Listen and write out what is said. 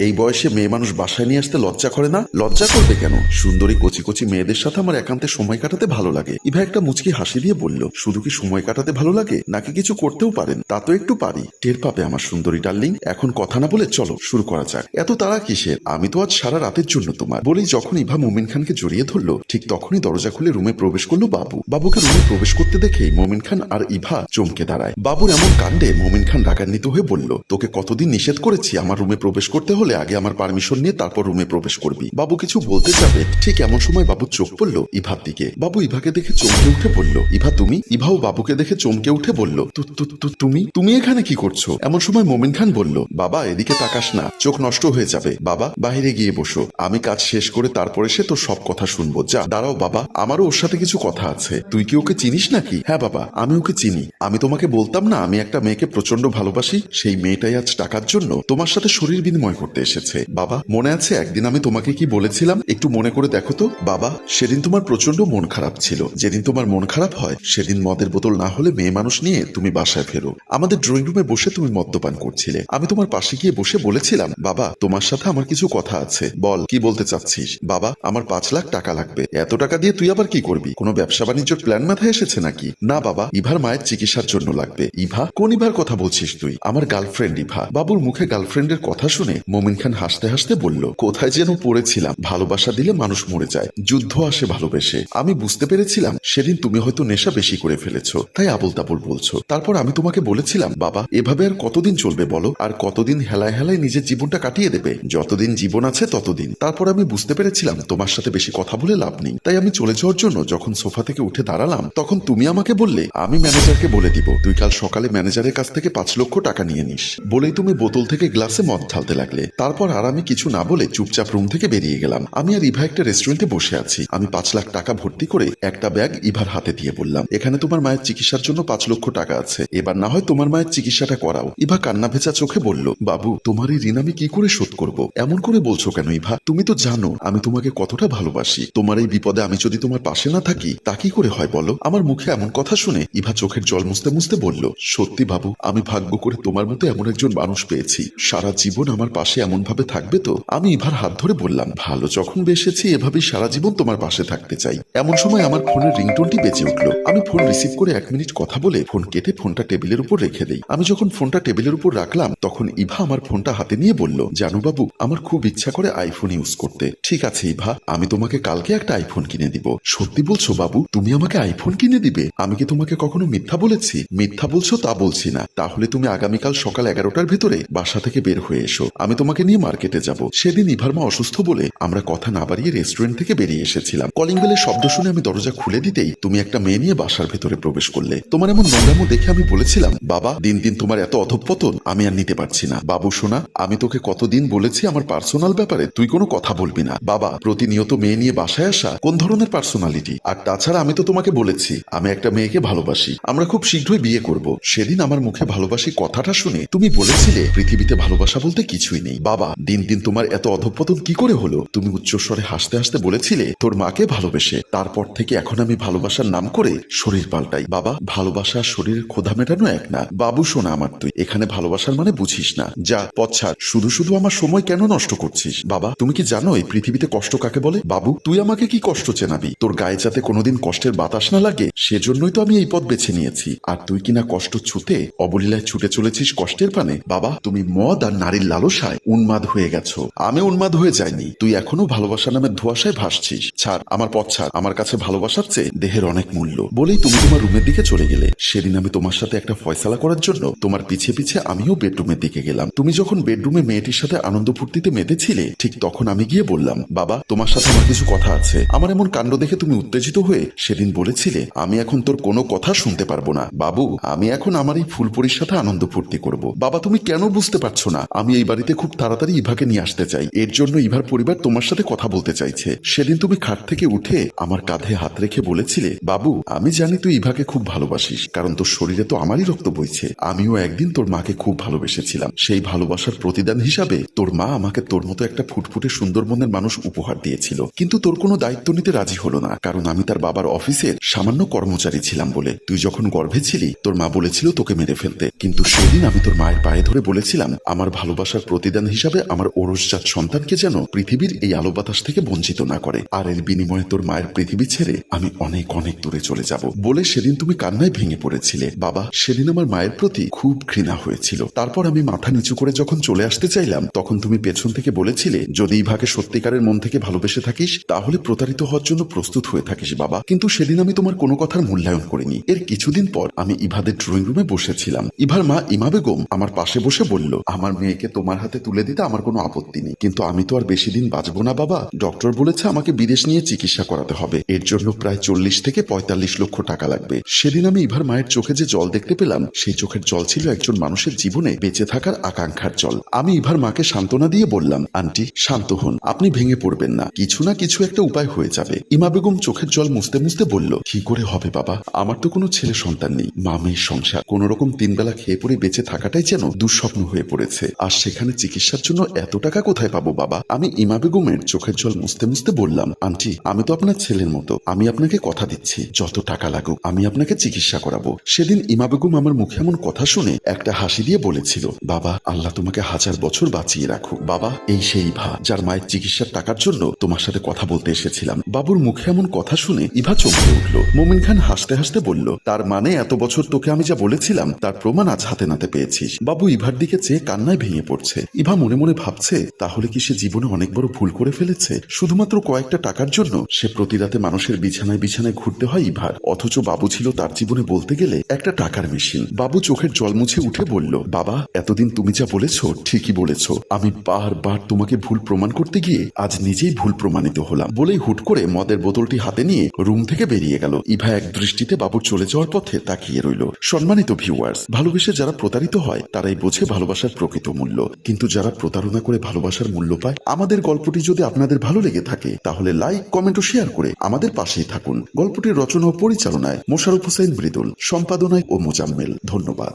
এই বয়সে মেয়ে মানুষ বাসায় নিয়ে আসতে লজ্জা করে না? লজ্জা করবে কেন? সুন্দরী কচি কচি মেয়েদের সাথে আমার একান্তে সময় কাটাতে ভালো লাগে। ইভা একটা মুচকি হাসি দিয়ে বলল, শুধু কি সময় কাটাতে ভালো লাগে নাকি কিছু করতেও পারেন? তা তো একটু পারি। টের পাবে আমার সুন্দরী ডার্লিং। এখন কথা না বলে চলো শুরু করা যাক। এত তাড়া কিসের? আমি তো আজ সারা রাতের জন্য তোমার। বলেই যখন ইভা মুমিন খানকে জড়িয়ে ধরলো, ঠিক তখনই দরজা খুলে রুমে প্রবেশ করলো বাবু। বাবুকে রুমে প্রবেশ করতে দেখেই মুমিন খান আর ইভা চমকে দাঁড়ায়। বাবুর এমন কাণ্ডে মুমিন খান রাগান্বিত হয়ে বলল, তোকে কতদিন নিষেধ করেছি আমার রুমে প্রবেশ করতে হলে আগে আমার পারমিশন নিয়ে তারপর রুমে প্রবেশ করবি। বাবু কিছু বলতে যাবে, ঠিক এমন সময় বাবুর চোখ পড়ল ইভার দিকে। বাবু ইভাকে দেখে চমকে উঠে বলল, ইভা তুমি? ইভাও বাবুকে দেখে চমকে উঠে বলল, তুমি তুমি এখানে কি করছো? এমন সময় মোমিন খান বলল, বাবা এদিকে তাকাস না, চোখ নষ্ট হয়ে যাবে। বাবা বাইরে গিয়ে বসো, আমি কাজ শেষ করে তারপরে সে তোর সব কথা শুনবো। যা। দাঁড়াও বাবা, আমারও ওর সাথে কিছু কথা আছে। তুই কি ওকে চিনিস নাকি? হ্যাঁ বাবা, আমি ওকে চিনি। আমি তোমাকে বলতাম না আমি একটা মেয়েকে প্রচন্ড ভালোবাসি? সেই মেয়েটাই আজ টাকার জন্য তোমার সাথে শরীর বিনিময় করতে এসেছে। বাবা মনে আছে একদিন আমি তোমাকে কি বলেছিলাম? একটু মনে করে দেখো তো। বাবা সেদিন তোমার প্রচন্ড মন খারাপ ছিল। যেদিন তোমার মন খারাপ হয় সেদিন মদের বোতল না হলে মেয়ে মানুষ নিয়ে তুমি বাসায় ফেরো। আমাদের ড্রয়িং রুমে বসে তুমি মদ্যপান করছিলে। আমি তোমার পাশে গিয়ে বসে বলেছিলাম, বাবা তোমার সাথে আমার কিছু কথা আছে, বল কি বলতে চাচ্ছিস? বাবা আমার 5 লাখ টাকা লাগবে। এত টাকা দিয়ে তুই আবার কি করবি? কোনো ব্যবসা বাণিজ্যের প্ল্যান মাথায় এসেছে নাকি? না বাবা, ইভার মায়ের চিকিৎসার জন্য লাগবে। ইভা? কোন ইভার কথা বলছিস তুই? আমার গার্লফ্রেন্ড ইভা। বাবুর মুখে গার্লফ্রেন্ডের কথা শুনে মোমিন খান হাসতে হাসতে বলল, কোথায় যেন পড়েছিলাম, ভালোবাসা দিলে মানুষ মরে যায়, যুদ্ধ আসে ভালোবেসে। আমি বুঝতে পেরেছিলাম সেদিন তুমি হয়তো নেশা বেশি করে ফেলেছো, তাই আবল তাবল বলছো। তারপর আমি তোমাকে বলেছিলাম, বাবা এভাবে আর কতদিন চলবে বলো? আর কতদিন হেলায় হেলায় নিজের জীবনটা কাটিয়ে দেবে? যতদিন জীবন আছে ততদিন। তারপর আমি বুঝতে পেরেছিলাম তোমার সাথে বেশি কথা বলে লাভ নেই, তাই আমি চলে যাওয়ার জন্য যখন সোফা থেকে উঠে দাঁড়ালাম তখন তুমি আমাকে বললে, আমি ম্যানেজারকে বলে দিব তুই কাল সকালে ম্যানেজারের কাছ থেকে 5 লক্ষ টাকা নিয়ে নিস। বলেই তুমি বোতল থেকে গ্লাসে মদ ঢালতে লাগলে। তারপর আর আমি কিছু না বলে চুপচাপ রুম থেকে বেরিয়ে গেলাম। আমি আর ইভা একটা রেস্টুরেন্টে বসে আছি। আমি 5 লাখ টাকা ভর্তি করে একটা ব্যাগ ইভার হাতে দিয়ে বললাম, এখানে তোমার মায়ের চিকিৎসার জন্য 5 লক্ষ টাকা আছে, এবার না হয় তোমার মায়ের চিকিৎসাটা করাও। ইভা কান্না ভেজা চোখে বলল, বাবু তোমার এই ঋণ আমি কি করে শোধ করব? এমন করে বলছো কেন ইভা? তুমি তো জানো আমি তোমাকে কতটা ভালোবাসি। তোমার এই বিপদে আমি যদি তোমার পাশে না থাকি তা কি করে হয় বলো? আমার মুখে এমন কথা শুনে ইভা চোখের জল মুছতে মুছতে বলল, সত্যি বাবু আমি ভাগ্য করে তোমার মতো এমন একজন মানুষ পেয়েছি, সারা জীবন আমার পাশে এমন ভাবে থাকবে তো? আমি ইভার হাত ধরে বললাম, ভালো যখন বেসেছি এভাবেই সারা জীবন তোমার পাশে থাকতে চাই। এমন সময় আমার ফোনের রিংটোনটি বেজে উঠল। আমি ফোন রিসিভ করে 1 মিনিট কথা বলে ফোন কেটে ফোনটা টেবিলের উপর রেখে দেই। আমি যখন ফোনটা টেবিলের উপর রাখলাম তখন ইভা আমার ফোনটা হাতে নিয়ে বলল, জানো বাবু আমার খুব ইচ্ছা করে আইফোন ইউজ করতে। ঠিক আছে ইভা, আমি তোমাকে কালকে একটা আইফোন কিনে দিব। সত্যি বলছো বাবু? তুমি আমাকে আইফোন কিনে দিবে? আমি কি তোমাকে কখনো মিথ্যা বলেছি? মিথ্যা বলছো তা বলছি না। তাহলে তুমি আগামীকাল সকাল 11টার ভিতরে বাসা থেকে বের হয়ে এসো, আমি তোমাকে নিয়ে মার্কেটে যাব। সেদিন ইভার মা অসুস্থ বলে আমরা কথা না বাড়িয়ে রেস্টুরেন্ট থেকে বেরিয়ে এসেছিলাম। কলিং বেলের শব্দ শুনে আমি দরজা খুলে দিতেই তুমি একটা মেয়ে নিয়ে বাসার ভেতরে প্রবেশ করলে। তোমার এমন নোংরামো দেখে আমি বলেছিলাম, বাবা দিন দিন তোমার এত অধঃপতন আমি আর নিতে পারছি না। বাবু শোনা, আমি তোকে কতদিন বলেছি আমার পার্সোনাল ব্যাপারে তুই কোনো কথা বলবি না। বাবা প্রতিনিয়ত মেয়ে নিয়ে বাসায় আসা কোন ধরনের পার্সোনালিটি? আর তাছাড়া আমি তো তোমাকে বলেছি আমি একটা মেয়েকে ভালোবাসি, আমরা খুব শীঘ্রই বিয়ে করব। সেদিন আমার মুখে ভালোবাসি কথাটা শুনে তুমি বলেছিলে পৃথিবীতে ভালোবাসা বলতে কিছুই নেই। বাবা দিন দিন তোমার এত অধঃপতন কি করে হলো? তুমি উচ্চস্বরে হাসতে হাসতে বলেছিলে তোর মাকে ভালোবেসে। তারপর থেকে এখন আমি ভালোবাসার নাম করে শরীর পাল্টাই। বাবা ভালোবাসা শরীরের ক্ষুধা মেটানো এক না। বাবু শোনা আমার, তুই এখানে ভালোবাসার মানে বুঝিস না। যা পচ্ছাড়, শুধু শুধু আমার সময় কেন নষ্ট করছিস? বাবা তুমি কি জানো এই পৃথিবীতে কষ্ট কাকে বলে? বাবু তুই আমাকে কি কষ্ট চেনাবি? তোর গায়ে যাতে কোনোদিন কষ্টের বাতাস না লাগে সেজন্যই তো আমি এই পথ বেছে নিয়েছি। আর তুই কিনা কষ্ট ছুতে অবলীলায় ছুটে চলেছিস কষ্টের পানে। বাবা তুমি মদ আর নারীর লালসায় উন্মাদ হয়ে গেছো। আমি উন্মাদ হয়ে যাইনি, তুই এখনো ভালোবাসা নামের ধোঁয়াশায় ভাসছিস। ছাড় আমার পথ ছাড়, আমার কাছে ভালোবাসার চেয়ে দেহের অনেক মূল্য। বলেই তুমি তোমার রুমের দিকে চলে গেলে। সেদিন আমি তোমার সাথে একটা ফয়সালা করার জন্য তোমার পিছে পিছে আমিও বেডরুমের দিকে গেলাম। তুমি যখন বেডরুমে মেয়েটির সাথে আনন্দ ফুর্তিতে মেতেছিলে ঠিক তখন আমি গিয়ে বললাম, বাবা তোমার সাথে আমার কিছু কথা আছে। আমার এমন কাণ্ড দেখে তুমি উত্তেজিত হয়ে সেদিন বলেছিলে আমি এখন তোর কোনো কথা শুনতে পারবো না। বাবু আমি এখন আমার এই ফুলপরির সাথে আনন্দ ফুর্তি করব। বাবা তুমি কেন বুঝতে পারছো না? আমি এই বাড়িতে খুব তাড়াতাড়ি ইভাকে নিয়ে আসতে চাই, এর জন্য ইভার পরিবার তোমার সাথে কথা বলতে চাইছে। সেদিন তুমি খাট থেকে উঠে আমার কাঁধে হাত রেখে বলেছিলে, বাবু আমি জানি তুই ইভাকে খুব ভালোবাসিস, কারণ তোর শরীরে তো আমারই রক্ত বইছে। আমিও একদিন তোর মাকে খুব ভালোবেসেছিলাম। সেই ভালোবাসার প্রতিদান হিসাবে তোর মা আমাকে তোর মতো একটা ফুটফুটে সুন্দর মনের মানুষ উপহার দিয়েছিল। কিন্তু তোর কোনো দায়িত্ব নিতে রাজি হলো না, কারণ আমি তার বাবার অফিসের সামান্য কর্মচারী ছিলাম বলে। তুই যখন গর্ভে ছিলি তোর মা বলেছিল তোকে মেরে ফেলতে, কিন্তু সেদিন আমি তোর মায়ের পায়ে ধরে বলেছিলাম আমার ভালোবাসার প্রতিদান হিসাবে আমার ওরসজাত সন্তানকে যেন পৃথিবীর এই আলো বাতাস থেকে বঞ্চিত না করে, আর এর বিনিময়ে তোর মায়ের পৃথিবী ছেড়ে আমি অনেক অনেক দূরে চলে যাব বলে সেদিন তুমি কান্নায় ভেঙে পড়েছিলে। বাবা, সেদিন আমার মায়ের প্রতি খুব ঘৃণা হয়েছিল। তারপর আমি মাথা নিচু করে যখন চলে আসতে চাইলাম, তখন তুমি পেছন থেকে বলেছিলে, যদি ইভাকে সত্যিকারের মন থেকে ভালোবেসে থাকিস তাহলে প্রতারিত হওয়ার জন্য প্রস্তুত হয়ে থাকিস বাবা। কিন্তু সেদিন আমি তোমার কোনো কথার মূল্যায়ন করিনি। এর কিছুদিন পর আমি ইভাদের ড্রয়িং রুমে বসেছিলাম। ইভার মা ইমা বেগম আমার পাশে বসে বলল, আমার মেয়েকে তোমার হাতে তুলে দিতে আমার কোনো আপত্তি নেই, কিন্তু আমি তো আর বেশি দিন বাঁচবো না বাবা। ডক্টর বলেছে আমাকে বিদেশ নিয়ে চিকিৎসা করাতে হবে, এর জন্য প্রায় 40 থেকে 45 লক্ষ টাকা লাগবে। সেদিন আমি ইভার মায়ের চোখে যে জল দেখতে পেলাম, সেই চোখের জল ছিল একজন মানুষের জীবনে বেঁচে থাকার আকাঙ্ক্ষার জল। আমি ইভার মাকে সান্ত্বনা দিয়ে বললাম, আন্টি শান্ত হন, আপনি ভেঙে পড়বেন না, কিছু না কিছু একটা উপায় হয়ে যাবে। ইমা বেগম চোখের জল মুছতে মুছতে বলল, কি করে হবে বাবা, আমার তো কোনো ছেলে সন্তান নেই, মা মেয়ের সংসার, কোন রকম 3 বেলা খেয়ে পড়ে বেঁচে থাকাটাই যেন দুঃস্বপ্ন হয়ে পড়েছে, আর সেখানে চিকিৎসার জন্য এত টাকা কোথায় পাবো বাবা। আমি ইমা বেগমের চোখের জল মুছতে মুছতে বললাম, আন্টি আমি তো আপনার ছেলের মতো, আমি আপনাকে কথা দিচ্ছি যত টাকা লাগুক আমি আপনাকে চিকিৎসা করাবো। সেদিন ইমা বেগম আমার মুখে এমন কথা শুনে একটা হাসি দিয়ে বলেছিল, বাবা আল্লাহ তোমাকে 1000 বছর বাঁচিয়ে রাখুক। বাবা, এই সেই ইভা যার মায়ের চিকিৎসার টাকার জন্য তোমার সাথে কথা বলতে এসেছিলাম। বাবুর মুখে এমন কথা শুনে ইভা চমকে উঠল। মোমিন খান হাসতে হাসতে বলল, তার মানে এত বছর তোকে আমি যা বলেছিলাম তার প্রমাণ আজ হাতে নাতে পেয়েছিস। বাবু ইভার দিকে চেয়ে কান্নায় ভেঙে পড়ছে। ইভা মনে মনে ভাবছে, তাহলে কি সে জীবনে অনেক বড় ভুল করে ফেলেছে? শুধুমাত্র কয়েকটা টাকার জন্য সে প্রতি রাতে মানুষের বিছানায় বিছানায় ঘুরতে হয় ইভার, অথচ বাবু ছিল তার জীবনে বলতে গেলে একটা টাকার মেশিন। বাবু চোখের জল মুছে উঠে বলল, বাবা এতদিন তুমি যা বলেছো ঠিকই বলেছো, আমি বারবার তোমাকে ভুল প্রমাণ করতে গিয়ে আজ নিজেই ভুল প্রমাণিত হলাম। বলেই হুট করে মদের বোতলটি হাতে নিয়ে রুম থেকে বেরিয়ে গেল। ইভা এক দৃষ্টিতে বাবুর চলে যাওয়ার পথে তাকিয়ে রইল। সম্মানিত ভিউয়ার্স, ভালোবেসে যারা প্রতারিত হয় তারাই বোঝে ভালোবাসার প্রকৃত মূল্য, কিন্তু যারা প্রতারণা করে ভালোবাসার মূল্য পায়। আমাদের গল্পটি যদি আপনাদের ভালো লেগে থাকে তাহলে লাইক, কমেন্ট ও শেয়ার করে আমাদের পাশেই থাকুন। গল্পটির রচনা ও পরিচালনায় মোশাররফ হোসেন মৃদুল, সম্পাদনায় ও মোজাম্মেল। ধন্যবাদ।